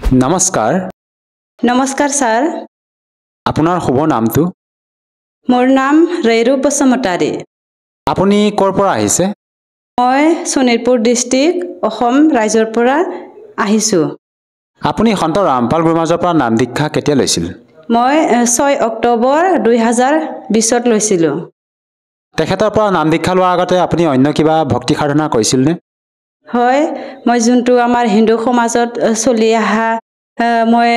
নমস্কাৰ নমস্কাৰ স্যাৰ আপোনাৰ শুভ নামটো মোৰ নাম ৰেৰু বসুমতাৰী আপুনি ক'ৰ পৰা আহিছে মই শোণিতপুৰ ডিস্ট্ৰিক্ট অসম ৰাজ্যৰ পৰা আহিছো আপুনি সন্ত ৰামপাল গুৰুমাজৰ পৰা নাম দীক্ষা কেতিয়া লৈছিল মই 6 অক্টোবৰ 2020 ত লৈছিলো তেখেতৰ পৰা নাম দীক্ষা লোৱাৰ আগতে আপুনি অন্য কিবা ভক্তি সাধনা কৰিছিল নে হয় মই যোনটো আমাৰ হিন্দু সমাজত চলি আহা মই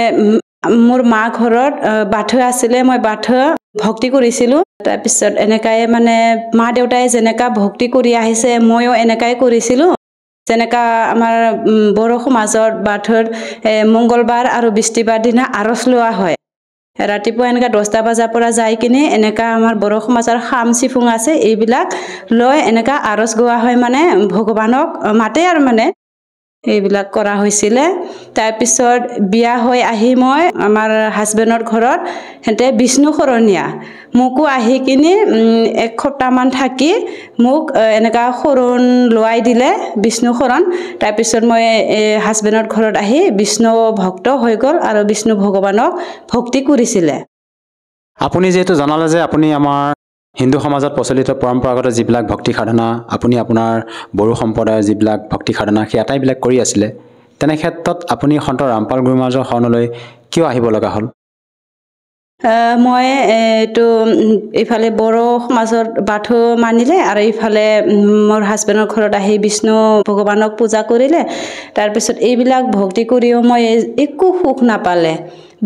মোৰ মা ঘৰত বাথৌ আছিলে মই বাথৌ ভক্তি কৰিছিলো তাৰ পিছত এনেকাই মানে মা দেউতাই যেনেকা ভক্তি কৰি আহিছে ময়ো এনেকাই কৰিছিলো যেনেকা আমাৰ বড়ো সমাজত বাথৌত মঙ্গলবাৰ আৰু বৃহস্পতিবাৰ দিনা আৰজ লোৱা হয় ৰাতিপুৱা এনেকা 10টা বজাৰ পৰা যাই কিনে এনেকা আমাৰ বড়ো সমাজৰ খাম চিফুং আছে এইবিলাক লৈ এনেকা আৰজ গোৱা হয় মানে ভগৱানক মাতে আৰু মানে এইবিলাক কৰা হৈছিল তাৰ পিছত বিয়া হৈ আহি মই আমাৰ হাজবেণ্ডৰ ঘৰত হেতে বিষ্ণু শৰণীয়া মোকো আহি কিনে এক সপ্তাহমান থাকি মোক এনেকা শৰণ লোৱাই দিলে বিষ্ণু শৰণ তাৰ পিছত মই হাজবেণ্ডৰ ঘৰত আহি বিষ্ণু ভক্ত হৈ গল আৰু বিষ্ণু ভগৱানক ভক্তি কৰিছিলে আপুনি যেটো জনালে যে আপুনি আমাৰ হিন্দু সমাজত প্ৰচলিত পৰম্পৰাগত যিবিলাক ভক্তি সাধনা আপুনি আপোনাৰ বড়ো সম্প্ৰদায়ৰ যিবিলাক ভক্তি সাধনা সেই আটাইবিলাক কৰি আছিলে তেনে ক্ষেত্ৰত আপুনি সন্ত ৰামপাল গুৰুমাজৰ শৰণলৈ কিয় আহিব লগা হ'ল মই এটো ইফালে বড়ো সমাজত বাথৌ মানিলে আৰু ইফালে মোৰ হাজবেণ্ডৰ ঘৰত আহি বিষ্ণু ভগৱানক পূজা কৰিলে তাৰ পিছত এইবিলাক ভক্তি কৰিও মই একো সুখ নাপালে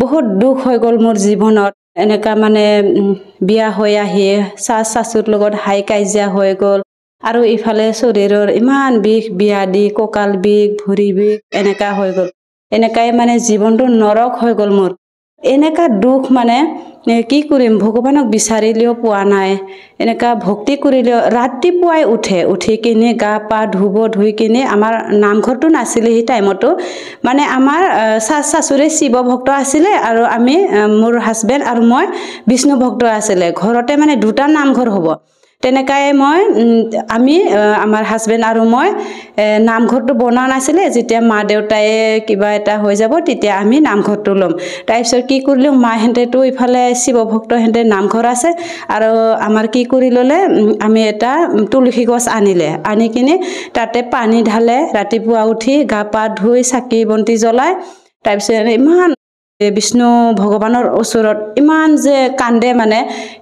বহুত দুখ হৈ গল মোৰ জীৱনত এনেকা মানে বিয়া হৈ আহি শাশুৰ লগত হাই কাজিয়া হৈ গল আৰু ইফালে শৰীৰৰ ইমান বিষ বিয়াদি কঁকাল বিষ ভৰি বিষ এনেকা হৈ গল এনেকাই মানে জীৱনটো নৰক হৈ গল মোৰ এনেকা দুখ মানে কি কৰিম ভগৱানক বিচাৰিলেও পোৱা নাই এনেকা ভক্তি কৰিলেও ৰাতিপুৱাই উঠি কিনে গা পা ধুই কিনে আমাৰ নামঘৰটো নাছিলে সেই টাইমতো মানে আমাৰ শাশুৰে শিৱ ভক্ত আছিলে আৰু আমি মোৰ হাজবেণ্ড আৰু মই বিষ্ণু ভক্ত আছিলে ঘৰতে মানে দুটা নামঘৰ হ'ব তেনেকাই মই আমি আমাৰ হাজবেণ্ড আৰু মই নামঘৰটো বনা নাছিলে যেতিয়া মা দেউতাই কিবা এটা হৈ যাব তেতিয়া আমি নামঘৰটো লম তাৰপিছত কি কৰিলো মা হেঁতেতো ইফালে শিৱ ভক্ত হেঁতে নামঘৰ আছে আৰু আমাৰ কি কৰি ললে আমি এটা তুলসী গছ আনি কিনে তাতে পানী ঢালে ৰাতিপুৱা উঠি গা পা ধুই চাকি বন্তি জ্বলাই তাৰপিছত ইমান বিষ্ণু ভগৱানৰ ওচৰত ইমান যে কান্দে মানে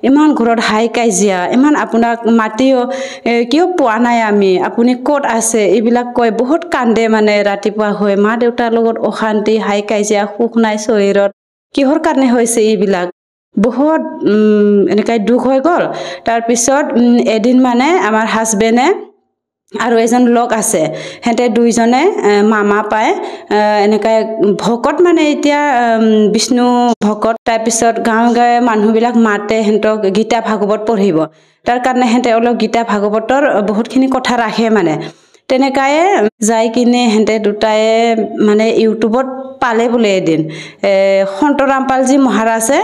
ইমান ঘৰত হাই কাজিয়া ইমান আপোনাক মাতিও কিয় পোৱা নাই আমি আপুনি ক'ত আছে এইবিলাক কয় বহুত কান্দে মানে ৰাতিপুৱা হৈ মা দেউতাৰ লগত অশান্তি হাই কাজিয়া সুখ নাই শৰীৰত কিহৰ কাৰণে হৈছে এইবিলাক বহুত এনেকৈ দুখ হৈ গল তাৰ পিছত এদিন মানে আমাৰ হাজবেণ্ডে আৰু এজন লোক আছে হেঁতে দুইজনে মামা পায় এনেকৈ ভকত মানে এতিয়া বিষ্ণু ভকত তাৰ পিছত গাঁৱে মানুহবিলাক মাতে হেঁতক গীতা ভাগৱত পঢ়িব তাৰ কাৰণে হেঁতে অলপ গীতা ভাগৱতৰ বহুতখিনি কথা ৰাখে মানে তেনেকায়ে যাই কিনে হেঁতে দুটাই মানে ইউটিউবত পালে বোলে এদিন সন্ত ৰামপালজী মহাৰাজে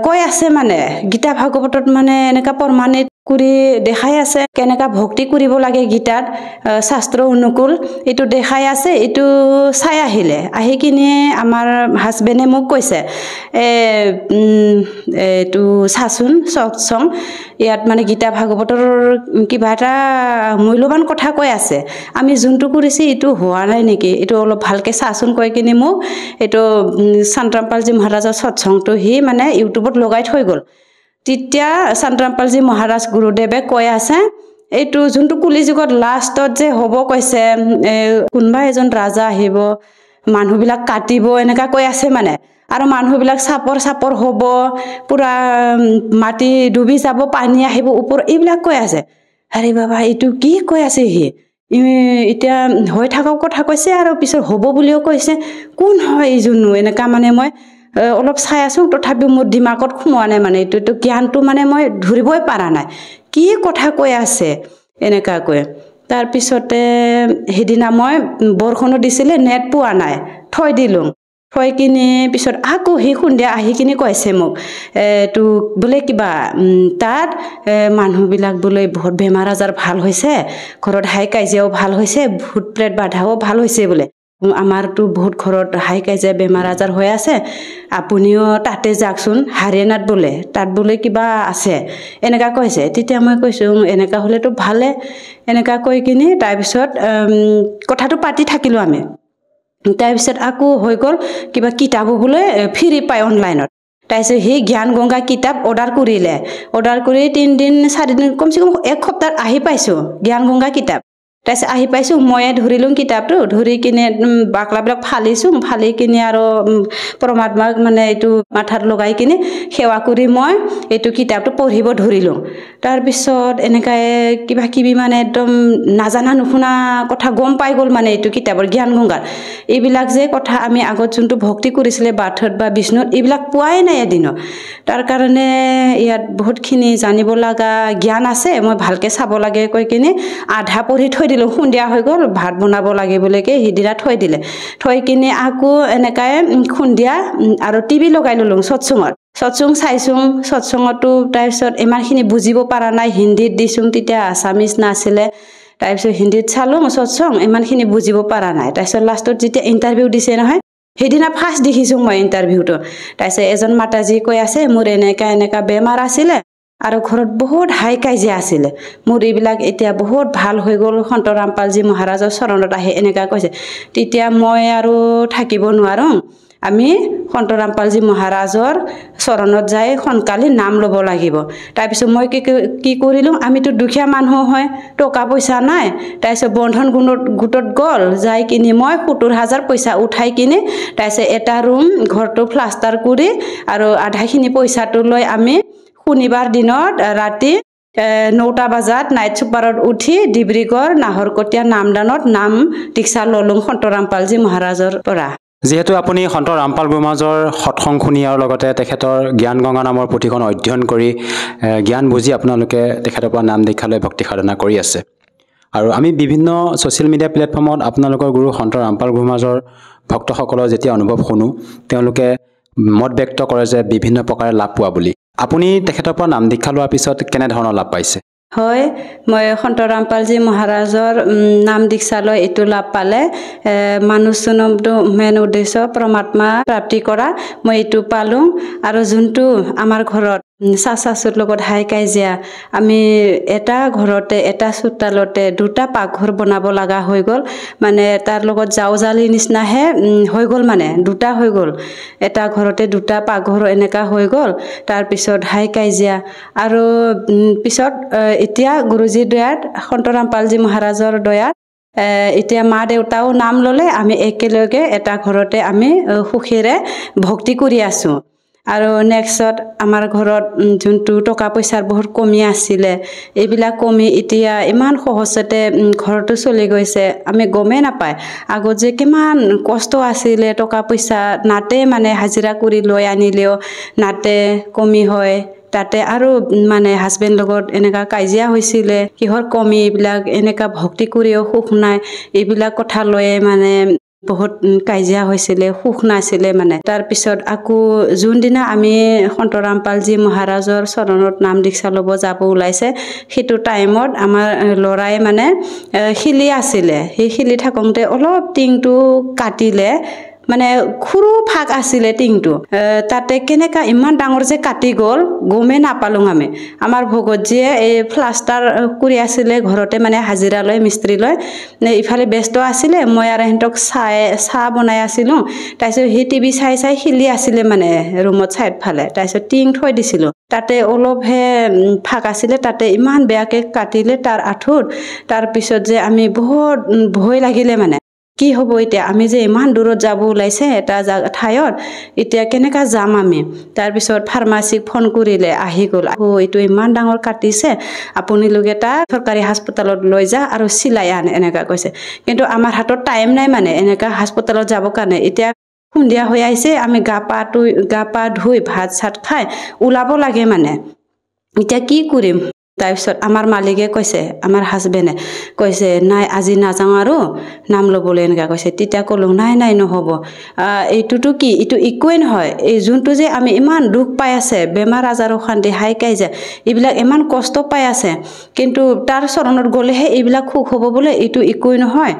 কৈ আছে মানে গীতা ভাগৱতত মানে এনেকা প্ৰমাণিত কৰি দেখাই আছে কেনেকা ভক্তি কৰিব লাগে গীতাত শাস্ত্ৰ অনুকূল এইটো দেখাই আছে এইটো চাই আহি কিনে আমাৰ হাজবেণ্ডে মোক কৈছে এইটো চাচোন চং ইয়াত মানে গীতা ভাগৱতৰ কিবা এটা মূল্যৱান কথা কৈ আছে আমি যোনটো কৰিছি এইটো হোৱা নাই নেকি এইটো অলপ ভালকে চাচোন কৈ কিনে মোক এইটো সন্ত ৰামপালজী মহাৰাজৰ সৎসংটো হি মানে ইউটিউবত লগাই থৈ গল তেতিয়া সন্ত ৰামপালজী মহাৰাজ গুৰুদেৱে কৈ আছে এইটো যোনটো কলি যুগত লাষ্টত যে হ'ব কৈছে কোনোবা এজন ৰাজা আহিব মানুহবিলাক কাটিব এনেকা কৈ আছে মানে আৰু মানুহবিলাক চাপৰ হ'ব পুৰা মাটি ডুবি যাব পানী আহিব ওপৰ এইবিলাক কৈ আছে আৰে বাবা এইটো কি কৈ আছে সি এতিয়া হৈ থাকক কথা কৈছে আৰু পিছত হ'ব বুলিও কৈছে কোন হয় এইজনো এনেকা মানে মই অলপ চাই আছো তথাপিও মোৰ দিমাগত সোমোৱা নাই মানে এইটো জ্ঞানটো মানে মই ধৰিবই পাৰা নাই কি কথা কৈ আছে এনেকা কৈ তাৰ পিছতে হেদিনা মই বৰখনো দিছিলে নেট পোৱা নাই থৈ দিলো থৈ কিনে পিছত আকৌ হি খুন্দিয়া আহি কিনে কৈছে মোক তো বোলে কিবা তাত মানুহবিলাক বোলে বহুত বেমাৰ আজাৰ ভাল হৈছে ঘৰত হাই কাজিয়াও ভাল হৈছে ভূত প্ৰেত বাধাও ভাল হৈছে বোলে আমাৰতো বহুত ঘৰত হাই কাজিয়া বেমাৰ আজাৰ হৈ আছে আপুনিও তাতে যাকচোন হাৰিয়ানাত বোলে তাত বোলে কিবা আছে এনেকা কৈছে তেতিয়া মই কৈছো এনেকা হলেতো ভালে এনেকা কৈ কিনি তাৰপিছত কথাটো পাতি থাকিলো আমি তাৰপিছত আকৌ হৈ গ'ল কিবা কিতাপ বোলে ফ্ৰী পায় অনলাইনত তাৰপিছত সেই জ্ঞান গংগা কিতাপ অৰ্ডাৰ কৰিলে অৰ্ডাৰ কৰি 3 দিন 4 দিন কমচে কম এক সপ্তাহ আহি পাইছো জ্ঞান গংগা কিতাপ তাৰপিছত আহি পাইছো মই ধৰিলো কিতাপটো ধৰি কিনে বাকলাবিলাক ফালি কিনে আৰু পৰমাত্মাক মানে এইটো মাথাত লগাই কিনে সেৱা কৰি মই এইটো কিতাপটো পঢ়িব ধৰিলো তাৰপিছত এনেকাই কিবা কিবি মানে একদম নাজানা নুশুনা কথা গম পাই গ'ল মানে এইটো কিতাপৰ জ্ঞান গংগাৰ এইবিলাক যে কথা আমি আগত যোনটো ভক্তি কৰিছিলে বাথত বা বিষ্ণুত এইবিলাক পোৱাই নাই এদিন তাৰ কাৰণে ইয়াত বহুতখিনি জানিব লগা জ্ঞান আছে মই ভালকে চাব লাগে কৈ কিনে আধা পঢ়ি থৈ দিলো খুন্দিয়া হৈ গ'ল ভাত বনাব লাগে বুলিকে হিদিনা থৈ দিলে থৈ কিনে আকৌ এনেকাই খুন্দিয়া আৰু টিভি লগাই ললো সৎসং চাইছো সৎসংতো তাৰপিছত ইমানখিনি বুজিব পৰা নাই হিন্দীত দিছো তেতিয়া আছামিজ নাছিলে তাৰপিছত হিন্দীত চালো সৎসং ইমানখিনি বুজিব পৰা নাই তাৰপিছত লাষ্টত যেতিয়া ইণ্টাৰভিউ দিছে নহয় সেইদিনা ফাৰ্ষ্ট দেখিছো মই ইণ্টাৰভিউটো তাৰপিছত এজন মাতাজী কৈ আছে মোৰ এনেকা বেমাৰ আছিলে আৰু ঘৰত বহুত হাই কাজিয়া আছিলে মোৰ এইবিলাক এতিয়া বহুত ভাল হৈ গ'ল সন্ত ৰামপালজী মহাৰাজৰ চৰণত আহি এনেকা কৈছে তেতিয়া মই আৰু থাকিব নোৱাৰো আমি সন্ত ৰামপালজী মহাৰাজৰ চৰণত যাই সোনকালে নাম ল'ব লাগিব তাৰপিছত মই কি কৰিলো আমিতো দুখীয়া মানুহ হয় টকা পইচা নাই তাৰপিছত বন্ধন গোটত গ'ল যাই কিনি মই ৭০,০০০ পইচা উঠাই কিনি তাৰপিছত এটা ৰুম ঘৰটো প্লাষ্টাৰ কৰি আৰু আধাখিনি পইচাটো লৈ আমি শনিবাৰ দিনত ৰাতি ৯টা বজাত নাইট ছুপাৰত উঠি ডিব্ৰুগড় নাহৰকটীয়া নামদানত নাম দীক্ষা ললো সন্ত ৰামপালজী মহাৰাজৰ পৰা যিহেতু আপুনি সন্ত ৰামপাল গুৰুমাজৰ সৎসং শুনি আৰু লগতে তেখেতৰ জ্ঞান গংগা নামৰ পুথিখন অধ্যয়ন কৰি জ্ঞান বুজি আপোনালোকে তেখেতৰ পৰা নাম দীক্ষা লৈ ভক্তি সাধনা কৰি আছে আৰু আমি বিভিন্ন ছ'চিয়েল মিডিয়া প্লেটফৰ্মত আপোনালোকৰ গুৰু সন্ত ৰামপাল গুৰুমাজৰ ভক্তসকলৰ যেতিয়া অনুভৱ শুনো তেওঁলোকে মত ব্যক্ত কৰে যে বিভিন্ন প্ৰকাৰে লাভ পোৱা বুলি আপুনি তেখেতৰ পৰা নাম দীক্ষা লোৱাৰ পিছত কেনে ধৰণৰ লাভ পাইছে হয় মই সন্ত ৰামপালজী মহাৰাজৰ নাম দীক্ষা লৈ এইটো লাভ পালে মানুহজনটো মেইন উদ্দেশ্য পৰমাত্মা প্ৰাপ্তি কৰা মই এইটো পালো আৰু যোনটো আমাৰ ঘৰত চাচাচুৰ লগত হাই কাজিয়া আমি এটা ঘৰতে এটা চোতালতে দুটা পাকঘৰ বনাব লগা হৈ গ'ল মানে তাৰ লগত জাওজালি নিচিনাহে হৈ গ'ল মানে দুটা হৈ গ'ল এটা ঘৰতে দুটা পাকঘৰ এনেকা হৈ গ'ল তাৰপিছত হাই কাজিয়া আৰু পিছত এতিয়া গুৰুজীৰ দয়াত সন্ত ৰামপালজী মহাৰাজৰ দয়াত এতিয়া মা দেউতাও নাম ল'লে আমি একেলগে এটা ঘৰতে আমি সুখেৰে ভক্তি কৰি আছো আৰু নেক্সট আমাৰ ঘৰত যোনটো টকা পইচাৰ বহুত কমি আছিলে এইবিলাক কমি এতিয়া ইমান সহজতে ঘৰটো চলি গৈছে আমি গমেই নাপায় আগত যে কিমান কষ্ট আছিলে টকা পইচা নাতে মানে হাজিৰা কৰি লৈ আনিলেও নাতে কমি হয় তাতে আৰু মানে হাজবেণ্ড লগত এনেকা কাজিয়া হৈছিলে কিহৰ কমি এইবিলাক এনেকা ভক্তি কৰিও সুখ নাই এইবিলাক কথা লৈয়ে মানে বহুত কাজিয়া হৈছিলে সুখ নাছিলে মানে তাৰ পিছত আকৌ যোনদিনা আমি সন্ত ৰামপালজী মহাৰাজৰ চৰণত নাম দীক্ষা ল'ব যাব ওলাইছে সেইটো টাইমত আমাৰ ল'ৰাই মানে শিলি আছিলে সেই শিলি থাকোঁতে অলপ টিংটো কাটিলে মানে খুৰু ফাক আছিলে টিংটো তাতে কেনেকা ইমান ডাঙৰ যে কাটি গ'ল গমে নাপালো আমি আমাৰ ভগতজীয়ে এই প্লাষ্টাৰ কৰি আছিলে ঘৰতে মানে হাজিৰা লৈ মিস্ত্ৰী লৈ ইফালে ব্যস্ত আছিলে মই আৰু হেঁতক চাহ বনাই আছিলো তাৰপিছত সেই টিভি চাই শিলি আছিলে মানে ৰুমত চাইড ফালে তাৰপিছত টিং থৈ দিছিলো তাতে অলপহে ফাক আছিলে তাতে ইমান বেয়াকে কাটিলে তাৰ আঁঠুত তাৰপিছত যে আমি বহুত ভয় লাগিলে মানে কি হ'ব এতিয়া আমি যে ইমান দূৰত যাব ওলাইছে এটা ঠাইত এতিয়া কেনেকা যাম আমি তাৰপিছত ফাৰ্মাচীক ফোন কৰিলে আহি গ'ল এইটো ইমান ডাঙৰ কাটিছে আপোনালোকে এটা চৰকাৰী হাস্পতালত লৈ যা আৰু চিলাই আন এনেকা কৈছে কিন্তু আমাৰ হাতত টাইম নাই মানে এনেকা হাস্পতালত যাব কাৰণে এতিয়া সন্ধিয়া হৈ আহিছে আমি গা পা ধুই ভাত চাত খাই ওলাব লাগে মানে এতিয়া কি কৰিম তাৰপিছত আমাৰ মালিকে কৈছে আমাৰ হাজবেণ্ডে কৈছে নাই আজি নাযাওঁ আৰু নাম ল'বলৈ এনেকৈ কৈছে তেতিয়া ক'লোঁ নাই নহ'ব এইটোতো কি এইটো একোৱেই নহয় এই যোনটো যে আমি ইমান দুখ পাই আছে বেমাৰ আজাৰ অশান্তি হাই কাইজা এইবিলাক ইমান কষ্ট পাই আছে কিন্তু তাৰ চৰণত গ'লেহে এইবিলাক সুখ হ'ব বোলে এইটো একোৱেই নহয়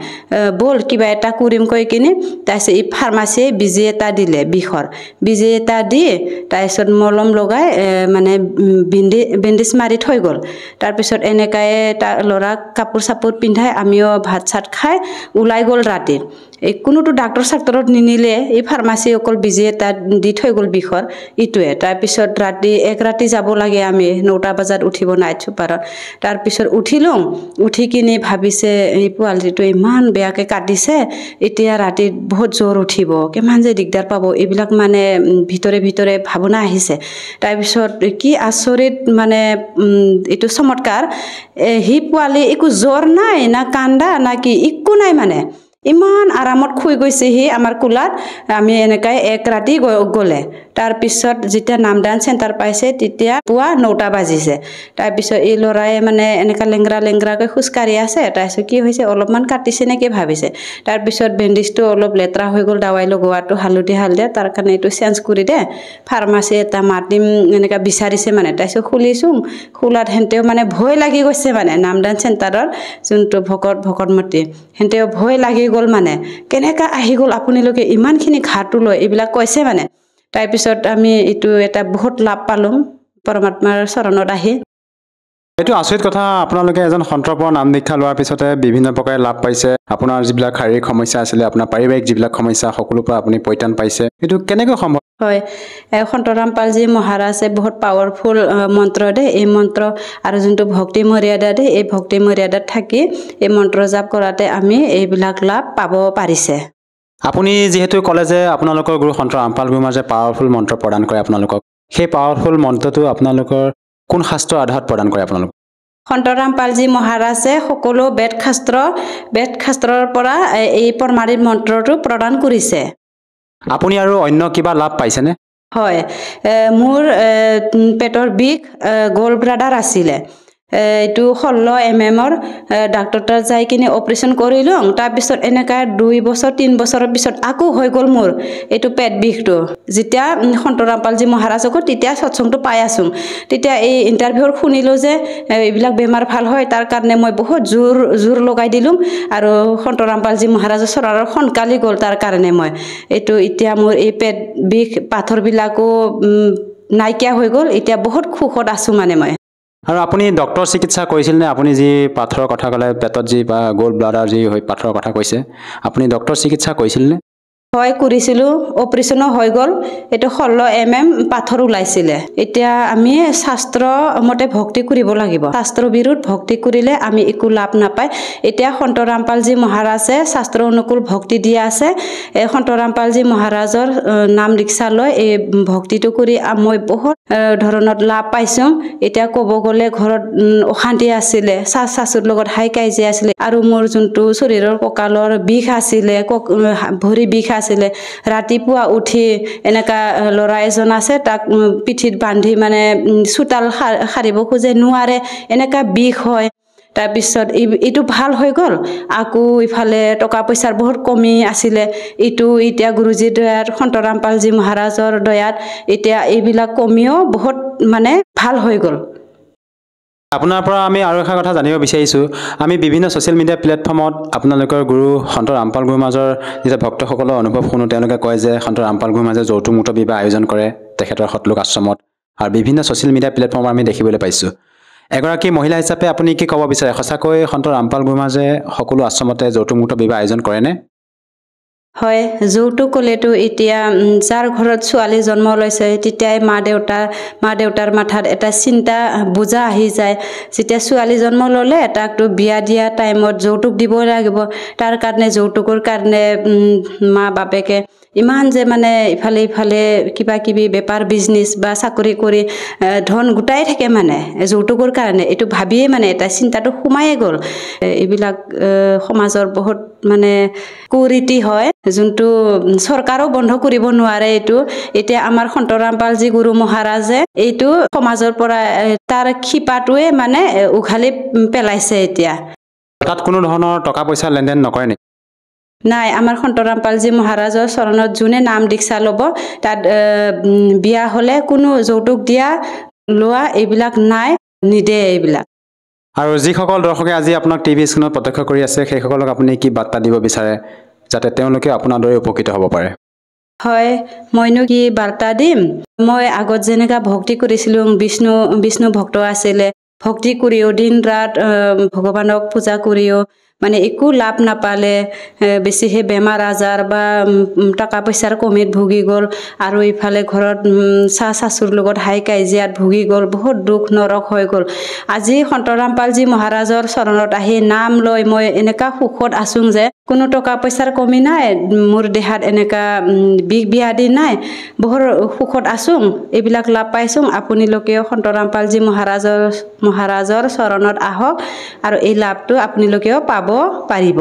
বল কিবা এটা কৰিম কৈ কিনে তাৰপিছত এই ফাৰ্মাচীয়ে বিজি এটা দিলে বিষৰ বিজি এটা দি তাৰপিছত মলম লগাই মানে বেণ্ডেজ মাৰি থৈ গ'ল তাৰপিছত এনেকাই তাৰ ল'ৰাক কাপোৰ চাপোৰ পিন্ধাই আমিও ভাত চাত খাই ওলাই গ'ল ৰাতি এই কোনোটো ডাক্তৰ চাক্তৰত নিনিলে এই ফাৰ্মাচী অকল বিজি এটা দি থৈ গ'ল বিষৰ ইটোৱে তাৰপিছত এক ৰাতি যাব লাগে আমি 9টা বজাত উঠিব নাইট চুপাৰত তাৰপিছত উঠিলোঁ উঠি কিনে ভাবিছে এই পোৱালিটো ইমান বেয়াকৈ কাটিছে এতিয়া ৰাতি বহুত জ্বৰ উঠিব কিমান যে দিগদাৰ পাব এইবিলাক মানে ভিতৰে ভাৱনা আহিছে তাৰপিছত কি আচৰিত মানে এইটো চমৎকাৰ সি পোৱালি একো জ্বৰ নাই না কান্দা না কি একো নাই মানে ইমান আৰামত শুই গৈছে সি আমাৰ কোলাত আমি এনেকৈ এক ৰাতি গ'লে তাৰপিছত যেতিয়া নামদান চেণ্টাৰ পাইছে তেতিয়া পুৱা 9টা বাজিছে তাৰপিছত এই ল'ৰাই মানে এনেকৈ লেংৰাকৈ খোজকাঢ়ি আছে তাৰপিছত কি হৈছে অলপমান কাটিছে নেকি ভাবিছে তাৰপিছত বেণ্ডেজটো অলপ লেতেৰা হৈ গ'ল দাৱাই লগোৱাটো হালধীয়া তাৰ কাৰণে এইটো চেঞ্জ কৰি দে ফাৰ্মাচী এটা মাতিম এনেকৈ বিচাৰিছে মানে তাৰপিছত খুলিছোঁ খোলাত সেহেঁতেও মানে ভয় লাগি গৈছে মানে নামদান চেণ্টাৰৰ যোনটো ভকতমতী সেহেঁতেও ভয় লাগি গ'ল মানে কেনেকৈ আহি গ'ল আপোনালোকে ইমানখিনি ঘাটো লয় এইবিলাক কৈছে মানে তাৰপিছত আমি এইটো এটা বহুত লাভ পালোঁ পৰমাত্মাৰ চৰণত আহি এইটো আচৰিত কথা আপোনালোকে এজন সন্তৰ পৰা নাম দীক্ষা লোৱাৰ পিছতে বিভিন্ন প্ৰকাৰে লাভ পাইছে আপোনাৰ যিবিলাক শাৰীৰিক সমস্যা আছিলে আপোনাৰ পাৰিবাৰিক যিবিলাক সমস্যা সকলোৰ পৰা আপুনি পৰিত্ৰাণ পাইছে এইটো কেনেকৈ সম্ভৱ হয় সন্তৰাম পালজী মহাৰাজে বহুত পাৱাৰফুল মন্ত্ৰ দে এই মন্ত্ৰ আৰু যোনটো ভক্তি মৰ্যাদা দে এই ভক্তি মৰ্যাদাত থাকি এই মন্ত্ৰ জাপ কৰাতে আমি এইবিলাক লাভ পাব পাৰিছে আপুনি যিহেতু ক'লে যে আপোনালোকৰ গুৰু সন্ত ৰামপাল গুৰু মহাৰাজে পাৱাৰফুল মন্ত্ৰ প্ৰদান কৰে আপোনালোকক সেই পাৱাৰফুল মন্ত্ৰটো আপোনালোকৰ কোন শাস্ত্ৰৰ আধাৰত প্ৰদান কৰে আপোনালোক সন্তৰাম পালজী মহাৰাজে সকলো বেদ শাস্ত্ৰৰ পৰা এই পৰমাণিক মন্ত্ৰটো প্ৰদান কৰিছে আপুনি আৰু অন্য কিবা লাভ পাইছেনে হয় মোৰ পেটৰ বিষ গল ব্লাডাৰ আছিলে এইটো 16 mm ডাক্তৰ তাত যাই কিনে অপাৰেশ্যন কৰিলোঁ তাৰপিছত এনেকৈ 2 বছৰ 3 বছৰৰ পিছত আকৌ হৈ গ'ল মোৰ এইটো পেট বিষটো যেতিয়া সন্তৰামপালজী মহাৰাজকো তেতিয়া সৎসংটো পাই আছোঁ তেতিয়া এই ইণ্টাৰভিউৰ শুনিলোঁ যে এইবিলাক বেমাৰ ভাল হয় তাৰ কাৰণে মই বহুত জোৰ লগাই দিলোঁ আৰু সন্তৰামপালজী মহাৰাজৰ চৰণৰ সোনকালে গ'ল তাৰ কাৰণে মই এইটো এতিয়া মোৰ এই পেট বিষ পাথৰবিলাকো নাইকিয়া হৈ গ'ল এতিয়া বহুত সুখত আছোঁ মানে মই আৰু আপুনি ডক্টৰ চিকিৎসা কৰিছিল নে আপুনি যি পাথৰৰ কথা ক'লে পেটত যি বা গোল্ড ব্লাডাৰ যি হৈ পাথৰৰ কথা কৈছে আপুনি ডক্টৰ চিকিৎসা কৰিছিল নে হয় কৰিছিলোঁ অপাৰেশ্যনো হৈ গ'ল এইটো 16 mm পাথৰ ওলাইছিলে এতিয়া আমি শাস্ত্ৰ মতে ভক্তি কৰিব লাগিব শাস্ত্ৰ বিৰুদ্ধ ভক্তি কৰিলে আমি একো লাভ নাপায় এতিয়া সন্তৰামপালজী মহাৰাজে শাস্ত্ৰ অনুকূল ভক্তি দিয়া আছে এই সন্তৰামপালজী মহাৰাজৰ নাম দীক্ষা লৈ এই ভক্তিটো কৰি মই বহুত ধৰণত লাভ পাইছোঁ এতিয়া ক'ব গ'লে ঘৰত অশান্তি আছিলে শাশুৰ লগত হাই কাজিয়া আছিলে আৰু মোৰ যোনটো শৰীৰৰ কঁকালৰ বিষ আছিলে ভৰি বিষ আছিলে ৰাতিপুৱা উঠি এনেকা ল'ৰা এজন আছে তাক পিঠিত বান্ধি মানে চোতাল সাৰিব খোজে নোৱাৰে এনেকা বিষ হয় তাৰপিছত এইটো ভাল হৈ গ'ল আকৌ ইফালে টকা পইচাৰ বহুত কমি আছিলে এইটো এতিয়া গুৰুজীৰ দয়াত সন্তৰামপালজী মহাৰাজৰ দয়াত এতিয়া এইবিলাক কমিও বহুত মানে ভাল হৈ গ'ল আপোনাৰ পৰা আমি আৰু এটা কথা জানিব বিচাৰিছোঁ আমি বিভিন্ন ছ'চিয়েল মিডিয়া প্লেটফৰ্মত আপোনালোকৰ গুৰু সন্ত ৰামপাল গুৰু মহাৰাজৰ যেতিয়া ভক্তসকলৰ অনুভৱ শুনো তেওঁলোকে কয় যে সন্ত ৰামপাল গুৰু মহাৰাজে যৌতুকমুক্ত বিবাহ আয়োজন কৰে তেখেতৰ সতলোক আশ্ৰমত আৰু বিভিন্ন ছ'চিয়েল মিডিয়া প্লেটফৰ্মত আমি দেখিবলৈ পাইছোঁ এগৰাকী মহিলা হিচাপে আপুনি কি ক'ব বিচাৰে সঁচাকৈ সন্ত ৰামপাল গুৰু মহাৰাজে সকলো আশ্ৰমতে যৌতুকমুক্ত বিবাহ আয়োজন কৰেনে হয় যৌতুক ক'লেতো এতিয়া যাৰ ঘৰত ছোৱালী জন্ম লৈছে তেতিয়াই মা দেউতাৰ মাথাত এটা চিন্তা বোজা আহি যায় যেতিয়া ছোৱালী জন্ম ল'লে তাকতো বিয়া দিয়া টাইমত যৌতুক দিব লাগিব তাৰ কাৰণে যৌতুকৰ কাৰণে মা বাপেকে ইমান যে মানে ইফালে ইফালে কিবা কিবি বেপাৰ বিজনেছ বা চাকৰি কৰি ধন গোটাই থাকে মানে যৌতুকৰ কাৰণে এইটো ভাবিয়ে মানে এটা চিন্তাটো সোমায়ে গ'ল এইবিলাক সমাজৰ বহুত মানে কুৰীতি হয় যোনটো চৰকাৰো বন্ধ কৰিব নোৱাৰে এইটো এতিয়া আমাৰ সন্তৰামপাল যি গুৰু মহাৰাজে এইটো সমাজৰ পৰা তাৰ খিপাটোৱে মানে উঘালি পেলাইছে এতিয়া তাত কোনো ধৰণৰ টকা পইচা লেনদেন নকৰে নেকি নাই আমাৰ সন্তৰামপালজী মহাৰাজৰ চৰণত যোনে নাম দীক্ষা ল'ব তাত বিয়া হ'লে কোনো যৌতুক দিয়া লোৱা এইবিলাক নাই নিদে এইবিলাক আৰু যিসকল দৰ্শকে আজি আপোনাক টিভি স্ক্ৰীনত প্ৰত্যক্ষ কৰি আছে সেইসকলক আপুনি কি বাৰ্তা দিব বিচাৰে যাতে তেওঁলোকে আপোনাৰ দৰে উপকৃত হ'ব পাৰে হয় মইনো কি বাৰ্তা দিম মই আগত যেনেকা ভক্তি কৰিছিলোঁ বিষ্ণু ভক্ত আছিলে ভক্তি কৰিও দিন ৰাত ভগৱানক পূজা কৰিও মানে একো লাভ নাপালে বেছিহে বেমাৰ আজাৰ বা টকা পইচাৰ কমিত ভুগি গ'ল আৰু ইফালে ঘৰত শাশুৰ লগত হাই কাজিয়াত ভুগি গ'ল বহুত দুখ নৰক হৈ গ'ল আজি সন্তৰামপালজী মহাৰাজৰ চৰণত আহি নাম লৈ মই এনেকা সুখত আছোঁ যে কোনো টকা পইচাৰ কমি নাই মোৰ দেহাত এনেকা বিষ ব্যাধি নাই বহুত সুখত আছোঁ এইবিলাক লাভ পাইছোঁ আপোনালোকেও সন্তৰামপালজী মহাৰাজৰ চৰণত আহক আৰু এই লাভটো আপোনালোকেও পাব পাৰিব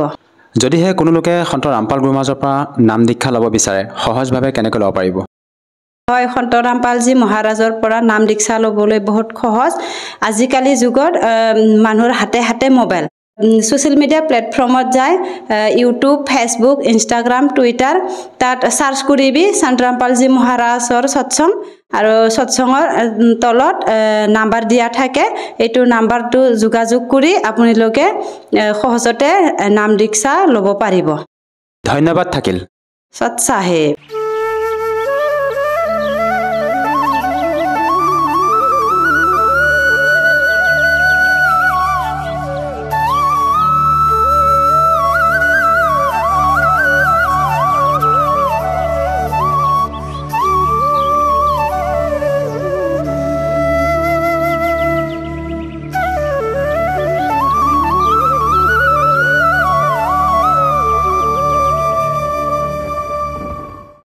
যদিহে কোনো লোকে সন্ত ৰামপাল গুৰু মহাৰাজৰ পৰা নাম দীক্ষা ল'ব বিচাৰে সহজভাৱে কেনেকৈ ল'ব পাৰিব হয় সন্তৰামপালজী মহাৰাজৰ পৰা নাম দীক্ষা ল'বলৈ বহুত সহজ আজিকালি যুগত মানুহৰ হাতে হাতে মোবাইল সোশ্যাল মিডিয়া প্লেটফৰ্মত যায় ইউটিউব ফেচবুক ইনষ্টাগ্ৰাম টুইটাৰ তাত সাৰ্চ কৰিবি সন্তৰামপালজী মহাৰাজৰ সৎসং আৰু সৎসঙৰ তলত নাম্বাৰ দিয়া থাকে এইটো নাম্বাৰটো যোগাযোগ কৰি আপোনালোকে সহজতে নাম দীক্ষা ল'ব পাৰিব ধন্যবাদ থাকিল সৎ সাহেব